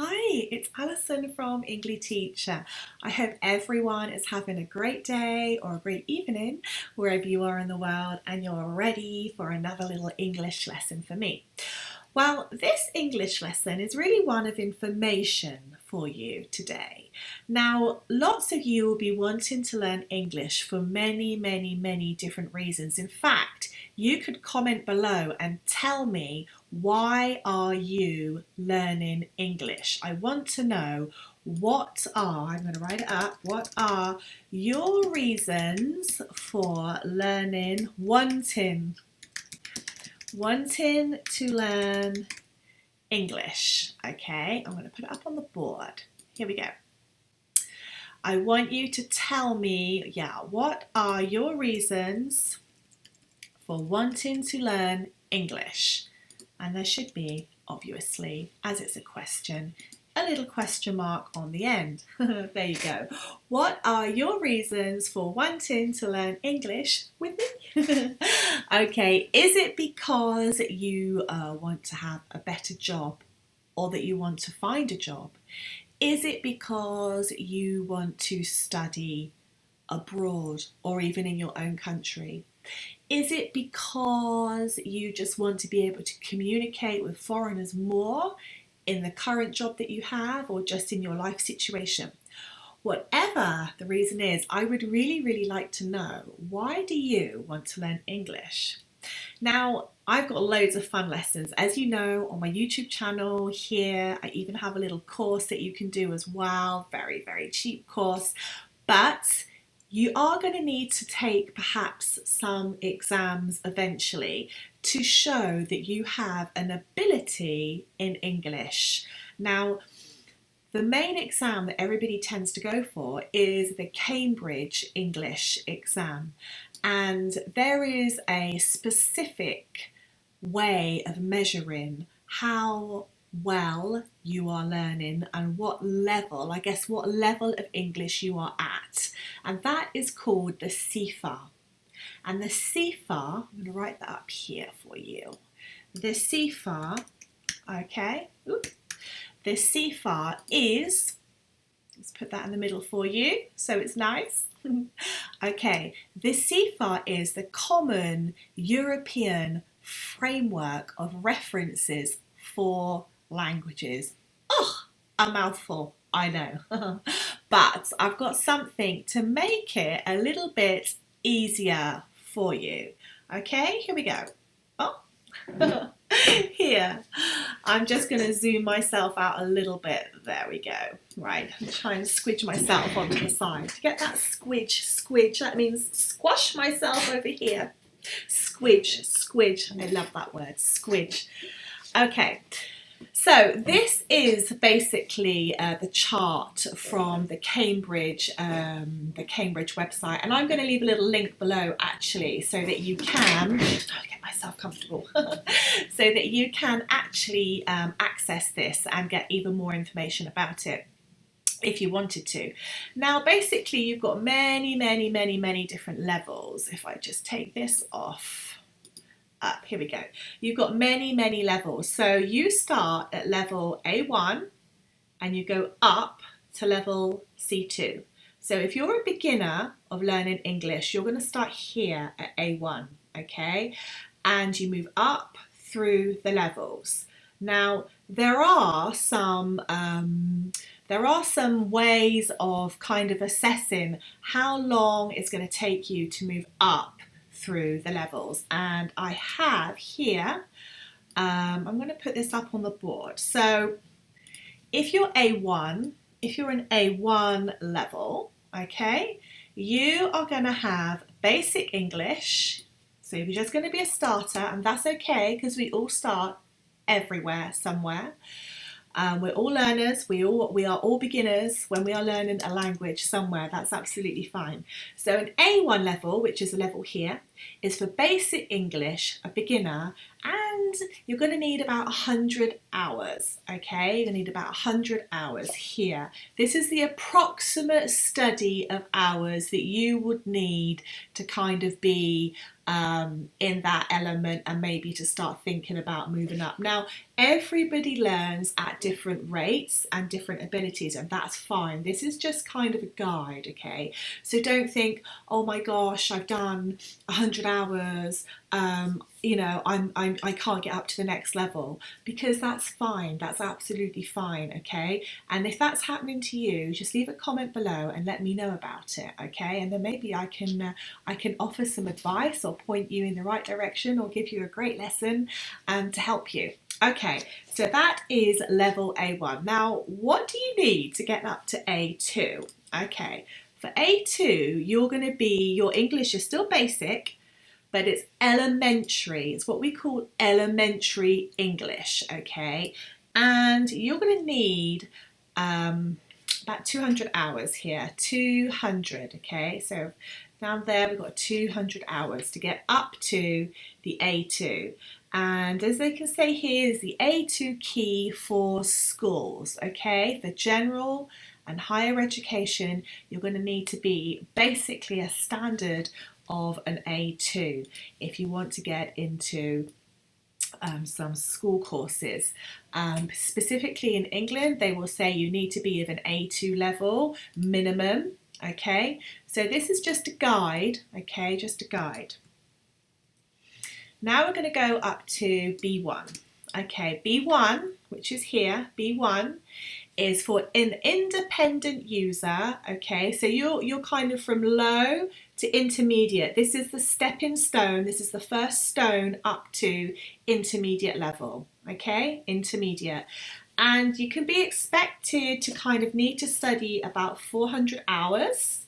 Hi, it's Alison from Engli-teach. I hope everyone is having a great day or a great evening wherever you are in the world and you're ready for another little English lesson for me. Well, this English lesson is really one of information for you today. Now, lots of you will be wanting to learn English for many different reasons. In fact, you could comment below and tell me, why are you learning English? I want to know I'm going to write it up, what are your reasons for learning, wanting to learn English. Okay, I'm going to put it up on the board. Here we go. I want you to tell me, what are your reasons for wanting to learn English? And there should be, obviously, as it's a question, a little question mark on the end. There you go. What are your reasons for wanting to learn English with me? Okay, is it because you want to have a better job or that you want to find a job? Is it because you want to study abroad or even in your own country? Is it because you just want to be able to communicate with foreigners more in the current job that you have or just in your life situation? Whatever the reason is, I would really like to know, why do you want to learn English? Now, I've got loads of fun lessons, as you know, on my YouTube channel here. I even have a little course that you can do as well, very cheap course, but you are going to need to take perhaps some exams eventually to show that you have an ability in English. Now, the main exam that everybody tends to go for is the Cambridge English exam, and there is a specific way of measuring how well you are learning and what level of English you are at, and that is called the CEFR. And the CEFR, I'm going to write that up here for you. The CEFR, okay, the CEFR is, let's put that in the middle for you so it's nice. Okay, the CEFR is the Common European Framework of References for Languages. Oh, a mouthful, I know. But I've got something to make it a little bit easier for you. Okay, here we go. Oh, here. I'm just going to zoom myself out a little bit. There we go. Right, I'm trying to squidge myself onto the side. To get that squidge, that means squash myself over here. Squidge. I love that word, squidge. Okay, so this is basically the chart from the Cambridge website, and I'm going to leave a little link below actually, so that you can get myself comfortable, so that you can actually access this and get even more information about it if you wanted to. Now, basically, you've got many different levels. If I just take this off. Up, here we go. You've got many levels. So you start at level A1 and you go up to level C2. So if you're a beginner of learning English, you're going to start here at A1, okay? And you move up through the levels. Now, there are some ways of kind of assessing how long it's going to take you to move up through the levels, and I have here, I'm going to put this up on the board. So if you're an A1 level, okay, you are going to have basic English. So if you're just going to be a starter, and that's okay, because we all start everywhere, somewhere. We're all learners, we are all beginners when we are learning a language somewhere. That's absolutely fine. So an A1 level, which is a level here, is for basic English, a beginner, and you're going to need about 100 hours, okay? You're going to need about 100 hours here. This is the approximate study of hours that you would need to kind of be in that element and maybe to start thinking about moving up. Now, everybody learns at different rates and different abilities, and that's fine. This is just kind of a guide, okay? So don't think, oh my gosh, I've done 100 hours, you know, I can't get up to the next level, because that's fine. That's absolutely fine, okay? And if that's happening to you, just leave a comment below and let me know about it, okay? And then maybe I can offer some advice or point you in the right direction or give you a great lesson to help you. Okay, so that is level A1. Now, what do you need to get up to A2? Okay, for A2, you're going to be, your English is still basic, but it's elementary. It's what we call elementary English, okay? And you're going to need about 200 hours here, 200, okay? So down there we've got 200 hours to get up to the A2. And as they can say here, is the A2 key for schools, okay? For general and higher education, you're going to need to be basically a standard of an A2 if you want to get into some school courses. Specifically in England, they will say you need to be of an A2 level minimum, okay? So this is just a guide, okay, just a guide. Now we're going to go up to B1. Okay, B1, which is here, B1 is for an independent user, okay? So you're kind of from low to intermediate. This is the stepping stone. This is the first stone up to intermediate level, okay? Intermediate. And you can be expected to kind of need to study about 400 hours,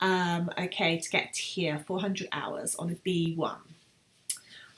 okay, to get here, 400 hours on a B1.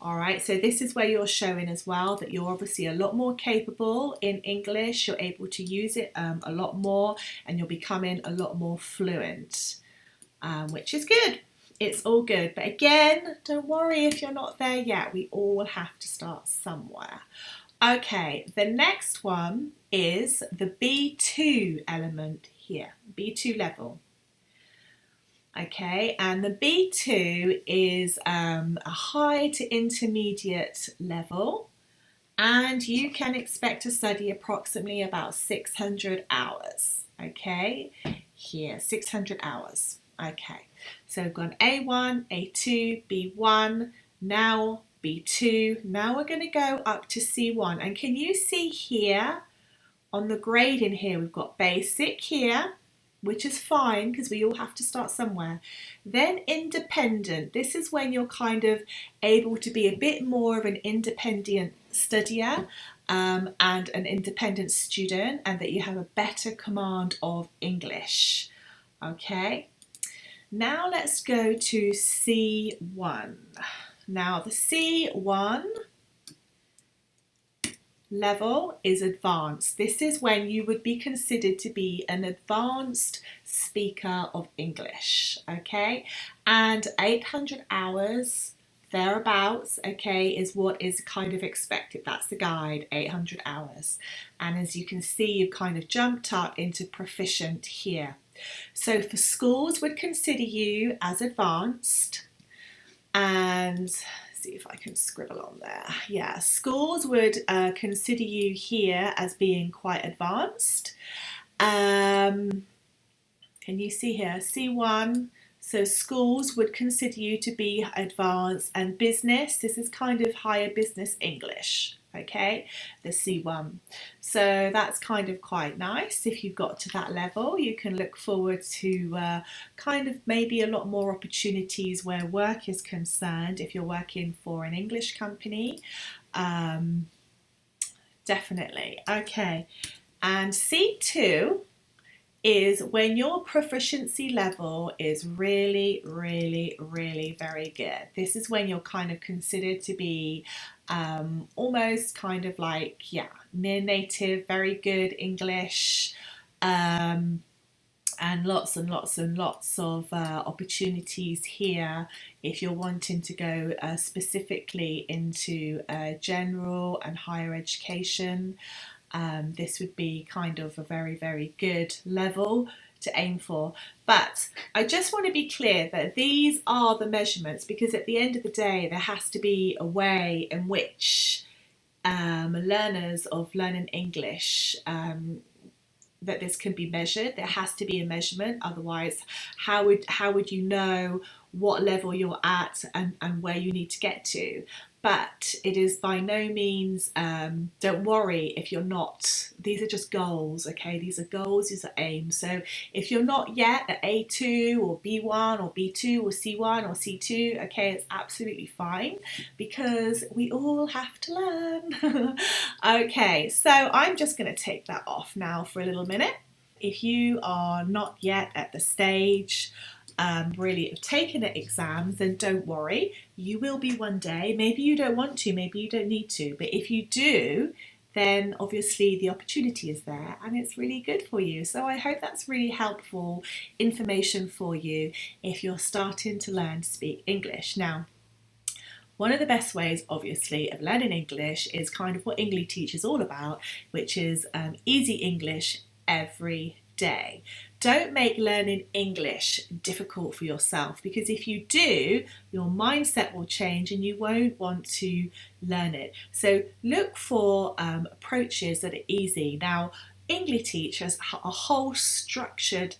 All right, so this is where you're showing as well that you're obviously a lot more capable in English. You're able to use it a lot more, and you're becoming a lot more fluent, which is good. It's all good. But again, don't worry if you're not there yet. We all have to start somewhere. Okay, the next one is the B2 element here, B2 level. Okay, and the B2 is a high to intermediate level, and you can expect to study approximately about 600 hours. Okay, here, 600 hours. Okay, so we've gone A1, A2, B1, now B2. Now we're going to go up to C1. And can you see here on the grading here, we've got basic here, which is fine because we all have to start somewhere. Then independent. This is when you're kind of able to be a bit more of an independent studier and an independent student, and that you have a better command of English. Okay, now let's go to C1. Now the C1 level is advanced. This is when you would be considered to be an advanced speaker of English, okay? And 800 hours thereabouts, okay, is what is kind of expected. That's the guide, 800 hours. And as you can see, you've kind of jumped up into proficient here. So for schools would consider you as advanced, and see if I can scribble on there. Yeah, schools would consider you here as being quite advanced. Can you see here, C1? So schools would consider you to be advanced, and business, this is kind of higher business English, okay, the C1. So that's kind of quite nice. If you've got to that level, you can look forward to kind of maybe a lot more opportunities where work is concerned if you're working for an English company. Definitely. Okay, and C2 is when your proficiency level is really, really, really very good. This is when you're kind of considered to be almost kind of like, yeah, near native, very good English. and lots and lots and lots of opportunities here if you're wanting to go specifically into general and higher education. This would be kind of a very, very good level to aim for. But I just want to be clear that these are the measurements, because at the end of the day there has to be a way in which learners of learning English that this can be measured. There has to be a measurement, otherwise how would you know what level you're at and where you need to get to? But it is by no means, don't worry if you're not, these are just goals, okay? These are goals, these are aims. So if you're not yet at A2 or B1 or B2 or C1 or C2, okay, it's absolutely fine, because we all have to learn. Okay, so I'm just going to take that off now for a little minute. If you are not yet at the stage really of taking the exams, then don't worry, you will be one day. Maybe you don't want to, maybe you don't need to, but if you do, then obviously the opportunity is there and it's really good for you. So I hope that's really helpful information for you if you're starting to learn to speak English. Now, one of the best ways, obviously, of learning English is kind of what Engli-teach is all about, which is easy English every day. Don't make learning English difficult for yourself, because if you do, your mindset will change and you won't want to learn it. So look for approaches that are easy. Now, Engli-teach has a whole structured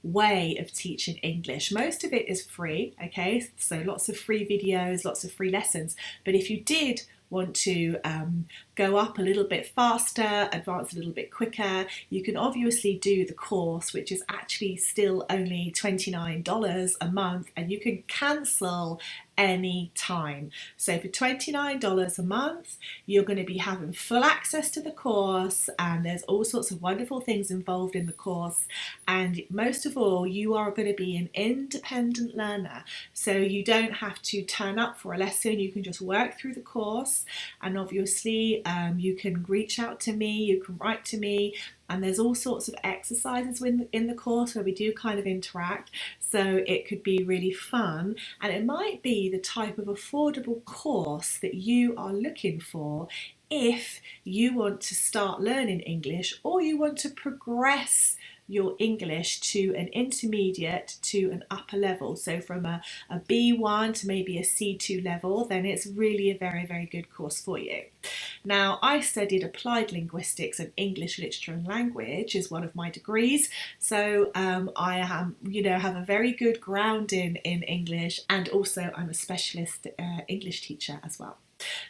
way of teaching English. Most of it is free, okay? So lots of free videos, lots of free lessons. But if you did want to go up a little bit faster, advance a little bit quicker, you can obviously do the course, which is actually still only $29 a month, and you can cancel any time. So for $29 a month, you're going to be having full access to the course, and there's all sorts of wonderful things involved in the course. And most of all, you are going to be an independent learner. So you don't have to turn up for a lesson, you can just work through the course. And obviously you can reach out to me, you can write to me, and there's all sorts of exercises in the course where we do kind of interact, so it could be really fun, and it might be the type of affordable course that you are looking for if you want to start learning English, or you want to progress your English to an intermediate to an upper level. So from a B1 to maybe a C2 level, then it's really a very, very good course for you. Now, I studied applied linguistics and English literature and language as one of my degrees. So I am, have a very good grounding in English, and also I'm a specialist English teacher as well.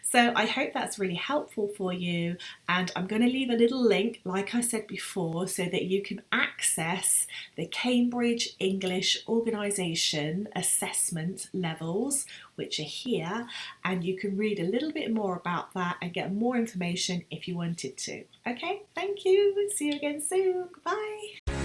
So I hope that's really helpful for you, and I'm going to leave a little link, like I said before, so that you can access the Cambridge English Organisation assessment levels, which are here, and you can read a little bit more about that and get more information if you wanted to. Okay, thank you. See you again soon. Bye.